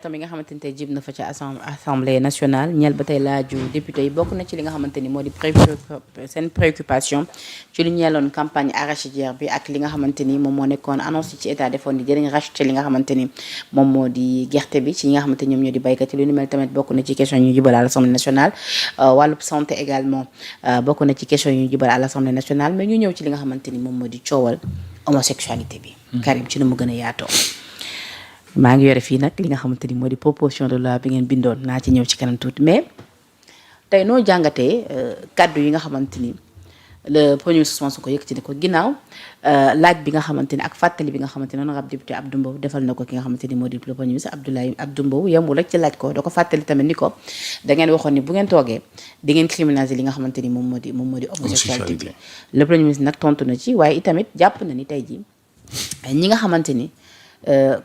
tam yi nga xamante ni tey jib na fa ci assemblée nationale ñeel ba tey laaju député yi bokk na ci li nga xamante ni moo di seen préoccupation ci lu ñeeloon campagne arachidière bi ak li nga xamante ni moom moo nekkoon annonce ci état defoon di dinañ racheter li nga xamante ni moom moo di gerte bi ci ñi nga xamante ni ñoom ñoo di baykat yi lu ni mel tamit bokk na ci question yu ñu jubal à l'assemblée nationale wàllu santé également bokk na ci question yu ñu jubal à l'assemblée nationale mais ñu ñëw ci li nga xamante ni moom moo di coowal homosexualité bi Karim ci nu mu gën a yaatoo maa ngi yore fii nag li nga xamante ni moo di proposition de loi bi ngeen bindoon naa ci ñëw ci kanam tuuti mais tey noo jàngatee kaddu yi nga xamante ni le premier ministre Ousmane Sonko yëkkati ko ginnaaw laaj bi nga xamante ni ak fàttali bi nga xamante ni honorable député Abdou Mbow defal na ko ki nga xamante ni moo di le premier ministre Abdou Mbow yemul rek ci laaj ko da ko fàttali tamit ni ko da ngeen waxoon ni bu ngeen toogee di ngeen criminaliser li nga xamante ni moom moo di homosexualité bi le premier ministre nag tontu na ci waaye itamit jàpp na ni tey ji ñi nga xamante ni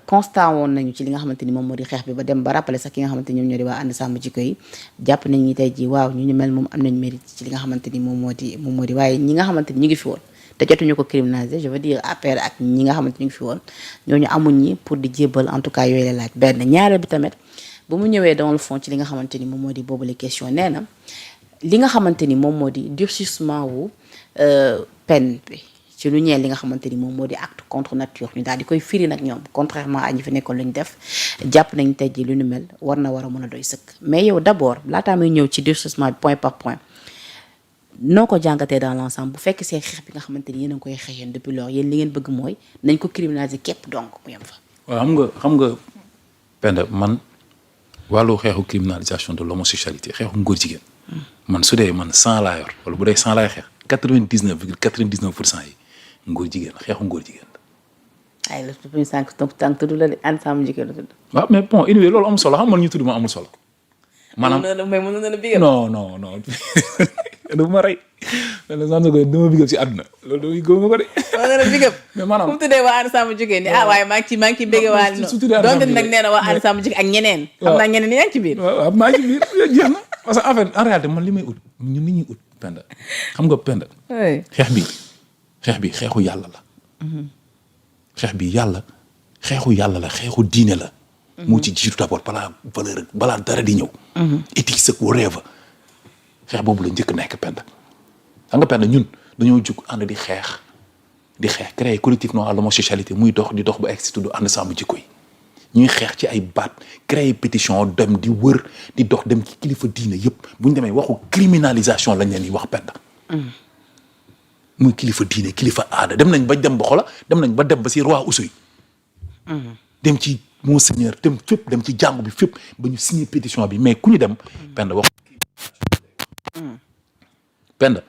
constat woon nañu ci li nga xamante ni moom moo di xeex bi ba dem ba rappelé sax ki nga xamante ni ñoom ñoo di waa ànd sàmm jikko yi jàpp nañ ni tey ji waaw ñu mel moom am nañ mérite ci li nga xamante ni moom moo di waaye ñi nga xamante ni ñu ngi fi woon te jotuñu ko criminaliser je veux dire APR ak ñi nga xamante ñu ngi fi woon ñooñu amuñ ñi pour di jébbal en tout cas yooyu la laaj benn ñaareel bi tamit bu mu ñëwee dans le fond ci li nga xamante ni moom moo di boobu les questions nee na li nga xamante ni moom moo di durcissement wu peine bi ci lu ñeel li nga xamante ni moom moo di acte contre nature ñu daal di koy firi nag ñoom contrairement à ñi fi nekkoon lu ñu def jàpp nañ tey ji lu ñu mel war a mën a doy sëkk mais yow d'abord laataa muy ñëw ci durcissement bi point par point noo ko jàngatee dans l'ensemble bu fekk see xeex bi nga xamante ni yéen a ngi koy xeex yéen depuis lors yéen li ngeen bëgg mooy nañ ko criminaliser képp donc mu yem fa. waaw xam nga Penda man wàllu xeexu criminalisation de l'homosexualité xeexu ngóor jigéen man su dee man 100 laa yor wala bu dee 100 laay xeex 99,99% yi ngóor jigéen xeexu ngóor jigéen la. ay la tudd sànq tudd la ànd sàmm jigéen la tudd. waaw mais bon anyway loolu amul solo xam nga ñu tudd ma amul solo. maanaam mais mën na la bigal. non du ma rey. mais nag sax du ma bigal ci àdduna loolu gëm nga ko de. mën na la bigal. mais maanaam fu mu tuddee waa ànd sàmm jigéen ni waaye maa ngi ci bége waale noonu. donte nag nee na waa ànd sàmm jigéen ak ñeneen. xam naa ñeneen yaa ngi ci biir. waaw maa ngi ci biir jeex na parce que en fait en réalité man li may ut ñun li ñuy ut Penda xam nga Penda. xeex bi xeexu yàlla la. xeex bi xeexu yàlla la xeexu diine la. moo ci jiitu d'abord balaa dara di ñëw. éthique sëg whatever xeex boobu la njëkk nekk Penda. xam nga Penda ñun dañoo jug ànd di xeex créer collectif non à l'homosexualité muy dox di dox ba egg si tudd ànd sàmm jikko yi ñuy xeex ci ay baat créer pétition dem di wër di dox dem ci kilifa diine yëpp bu ñu demee waxu criminalisation lañ leen di wax Penda. muy kilifa diine kilifa aada dem nañ ba dem ba si roi Oussouye. dem ci monseigneur dem fépp dem ci jàngu bi fépp ba ñu signé pétition bi mais ku ñu dem. Penda wax. Penda.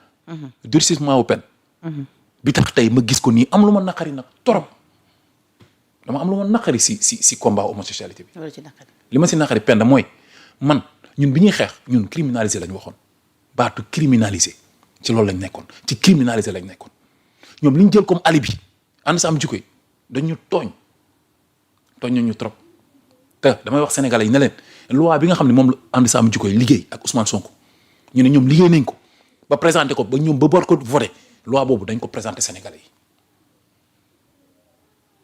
durcissement wu peine. bi tax tey ma gis ko nii am lu ma naqari nag torop dama am lu ma naqari si combat homosexualité bi. li ma si naqari Penda mooy man ñun bi ñuy xeex ñun criminaliser lañ waxoon baatu criminaliser. ci loolu lañ nekkoon ci criminaliser lañ nekkoon ñoom li ñu jël comme alibi ànd sa am jikko yi dañu tooñ nañu trop te damay wax sénégalais yi ne leen loi bi nga xam ne moom la ànd sa am jikko yi liggéey ak Ousmane Sonko ñu ne ñoom liggéey nañ ko ba présenté ko ba ñoom ba bor ko voté loi boobu dañ ko présenté sénégalais yi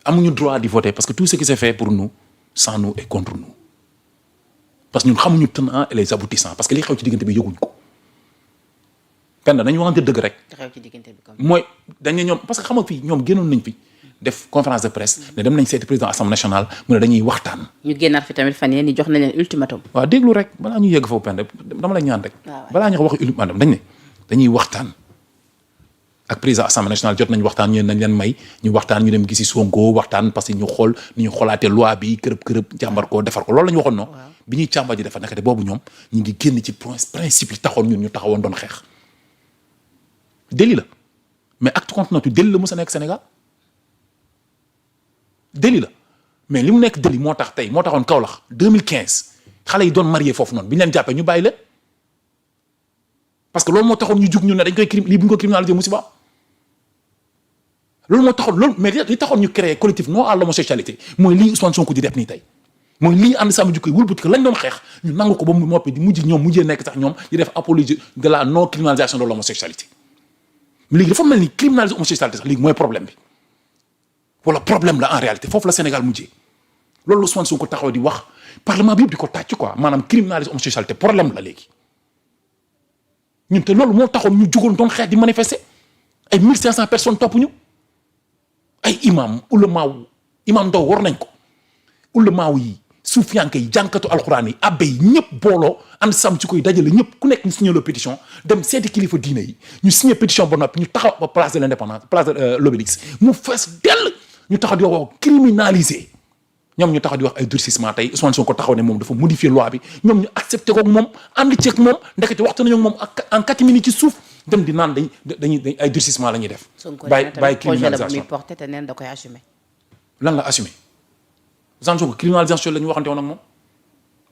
amuñu droit di voter parce que tout ce qui s'est fait pour nous sans nous et contre nous parce que ñun xamuñu tenants et les aboutissants parce que li xew ci diggante bi yëguñ ko. Penda nañu waxante dëgg rek. mooy dañ ne ñoom parce que xam nga fii ñoom génnoon nañ fi def conférence de presse. ne dem nañ seeti président assemblée nationale mu ne dañuy waxtaan. ñu génnaat fi tamit fan yii ni jox nañ leen ultimatum. waaw déglu rek balaa ñu yegg foofu Penda dama la ñaan rek. balaa ñu wax ultimatum dañ ne dañuy waxtaan. ak président assemblée nationale jot nañ waxtaan ñu nañ leen may ñu waxtaan ñu dem gisi Sonko waxtaan parce que ñu xool ni ñu xoolaatee loi bi kërëb jàmbar ko defar ko loolu la ñu waxoon non. bi ñuy càmbar ji defar naka de boobu ñoom ñu ngi génn ci principe yi taxoon ñun ñu taxawoon doon xeex délit la mais acte contre nature délit la mos a nekk Sénégal délit la mais li mu nekk délit moo taxoon Kaolack 2015 xale yi doon marié foofu noonu bi ñu leen jàppee ñu bàyyi leen parce que loolu moo taxoon ñu jug ñu ne dañ koy lii bu ñu ko criminalisé musiba loolu moo taxoon loolu mais li taxoon ñu créer collectif non à l'homosexualité mooy lii Ousmane Sonko di def nii tey mooy lii ànd sàmm jikko yi wëlbati ko lañ doon xeex ñu nangu ko ba mu noppi di mujjee nekk sax ñoom di def apologie de la non criminalisation de l'homosexualité léegi dafa mel ni criminaliser homosexualité sax léegi mooy problème bi wala problème la en réalité foofu la Sénégal mujjee loolu la Ousmane Sonko taxaw di wax parlement bi yëpp di ko tàcc quoi maanaam criminaliser homosexualité problème la léegi ñun te loolu moo taxoon ñu jugoon doon xeex di manifester ay 1500 personnes topp ñu ay imam imam ndaw war nañ ko ulamaaw yi suufiyanke yi jànkatu alxuraan yi abbe yi ñëpp booloo ànd sam ci koy dajale ñëpp ku nekk ñu signé la pétition dem seeti kilifa diine yi ñu signé pétition ba noppi ñu taxaw ba place de l'indépendance place de l'Obélisque mu fees dell ñu taxaw di wax criminaliser ñoom ñu taxaw di wax ay durcissement tey Ousmane Sonko taxaw ne moom dafa modifier loi bi ñoom ñu accepté ko ak moom ànd ceeg moom ndekete waxtu nañu ak moom en 4 minutes ci suuf dem di naan dañuy ay durcissement la ñuy def. bàyyi criminalisation projet la bu muy porté te neen da koy assumer. lan la assumer Ousmane Sonko criminalisation la ñu waxante woon ak moom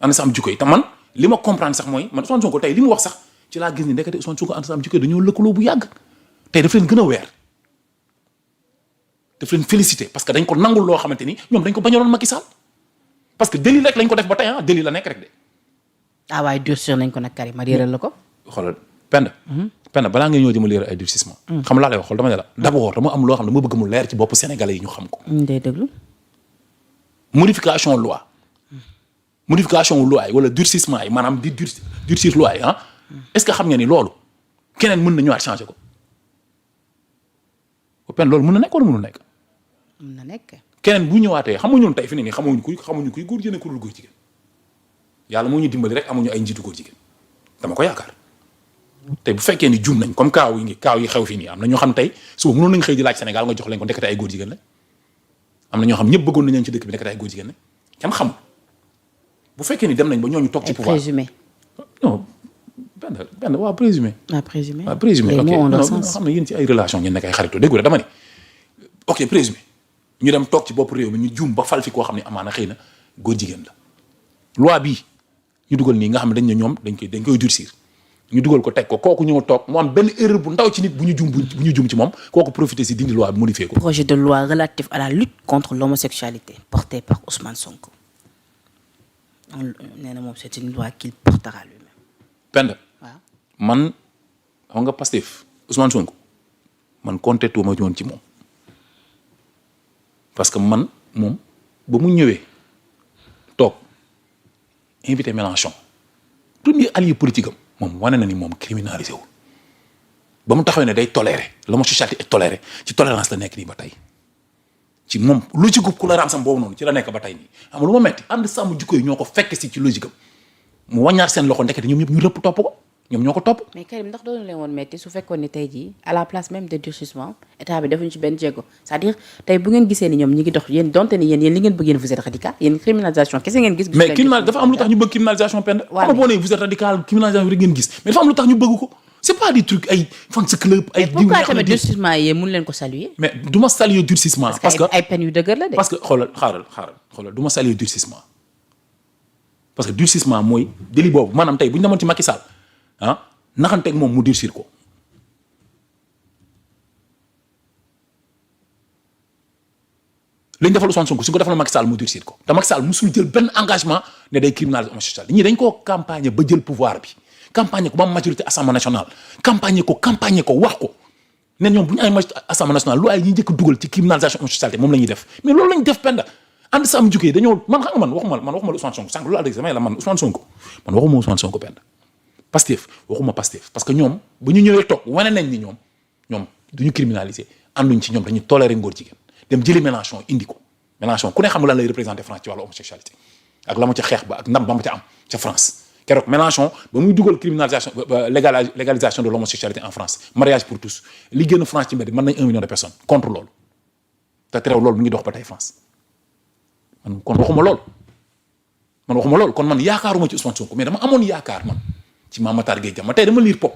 ànd sa am jikko yi te man li ma comprendre sax mooy man Ousmane Sonko tey li mu wax sax ci laa gis ni ndekete Ousmane Sonko ànd sa am jikko yi dañoo lëkkaloo bu yàgg tey daf leen gën a weer daf leen félicité parce que dañ ko nangul loo xamante ni ñoom dañ ko bañaloon Macky Sall parce que délit rek lañ ko def ba tey délit la nekk rek de. ah waaye durcir nañ ko nag Karim ma réeral la ko. xoolal Penda balaa ngay ñëw di ma leer ay durcissement. xam laa lay wax xool dama ne la d'abord dama am loo xam ne dama bëgg mu leer ci bopp Sénégalais yi ñu xam ko. day déglu. modification loi yi wala durcissement yi maanaam di durcir loi yi est-ce que xam nga ni loolu keneen mën na ñëwaat changer ko Penda loolu mën na nekk wala mënul nekk. mën na nekk. keneen bu ñëwaatee xamuñu ñun tey fi ne nii xamuñu kuy góor jigéen ku dul góor jigéen yàlla moo ñu dimbali rek amuñu ay njiitu góor jigéen dama ko yaakaar tey bu fekkee ni juum nañ comme kaaw yi xew fii nii am na ñoo xam tey suba mënoon nañ xëy di laaj Sénégal nga jox leen ko ndekete ay góor jigéen la am na ñoo xam ñëpp bëggoon nañ leen ci dëkk bi ndekete ay góor jigéen la kenn xamul bu fekkee ni dem nañ ba ñooñu toog ci pouvoir présumé. non benn waaw présumé. présumé. waaw présumé ok non xam ne yéen ci ay relation ngeen nekk ay xaritoo déggu rek dama ni ok présumé ñu dem toog ci bopp réew mi ñu juum ba fal fi koo xam ne amaana xëy na góor jigéen la loi bii ñu dugal nii nga xam ne dañ ne ñoom dañ koy durcir ñu dugal ko teg ko kooku ñëw toog mu am benn erreur bu ndaw ci nit bu ñu juum ci moom kooku profité si dindi loi bi modifié ko. projet de loi relatif à la lutte contre l'homosexualité porté par Ousmane Sonko nee na moom c'est une loi qu'il portera lui-même. Penda. waaw man xam nga Pastef Ousmane Sonko man compté tuuma woon ci moom. parce que man moom ba mu ñëwee toog invité Mélenchon premier allié politique am moom wane na ni moom criminalisé wul ba mu taxawee ne day tolérer l'homosexualité est tolérée ci tolérance la nekk nii ba tey ci moom logique gu tolérance am boobu noonu ci la nekk ba tey nii xam nga lu ma metti ànd sàmm jikko yi ñoo ko fekk si ci logique am mu wàññaar seen loxo ndekete ñoom ñëpp ñu rëpp topp ko ñoom ñoo ko topp. mais Karim ndax doon leen woon metti su fekkoon ni tey jii à la place même de durcissement état bi defuñu ci benn jéego c'est-à-dire tey bu ngeen gisee ni ñoom ñi ngi dox yéen donte ni yéen li ngeen bëgg yéen vous êtes radical yéen criminalisation kese ngeen gis. mais dafa am lu tax ñu bëgg criminalisation Penda. waaw xam nga boo nee vous êtes radical criminalisation rek ngeen gis mais dafa am lu tax ñu bëgg ko c'est pas des trucs ay fan sa club. ay diw pourquoi tamit durcissement yi mun leen ko saluer. mais du ma saluer durcissement. parce que ay peine yu dëgër la de. parce que xaaral du ma saluer durcissement parce que durcissement mooy délit boobu maanaam tey bu ñu demoon ci Macky Sall naxanteeg moom mu durcir ko li ñu defal Ousmane Sonko su ko defal Macky Sall mu durcir ko te Macky Sall musul jël benn engagement ne day criminaliser homosexualité ñii dañ koo campagne ba jël pouvoir bi campagne ko ba am majorité assemblée nationale campagne ko wax ko ne ñoom bu ñu ay majorité assemblée nationale lu ay ñi njëkk dugal ci criminalisation homosexualité moom la ñuy def mais loolu la ñu def Penda ànd sa am jukee dañoo man xam nga man waxuma Ousmane Sonko sànq loolu laa dégg samay la man Ousmane Sonko man waxuma Ousmane Sonko Penda Pastef waxuma Pastef parce que ñoom bu ñu ñëwee toog wane nañ ni ñoom duñu criminaliser ànduñ ci ñoom dañuy tolérer ngóor jigéen dem jëli Mélenchon indi ko Mélenchon ku ne xam nga lan lay représenter France ci wàllu homosexualité ak la ma ca xeex ba ak ndam ba ma ca am ca France keroog Mélenchon ba muy dugal criminalisation légalisation de l'homosexualité en France mariage pour tous li génn France ci mbedd mën nañ 1 million de personnes contre loolu te terew loolu mi ngi dox ba tey France man kon waxuma loolu kon man yaakaaruma ci Ousmane Sonko mais dama amoon yaakaar man ci Mame Matar Gueye Diama tey dama lire pop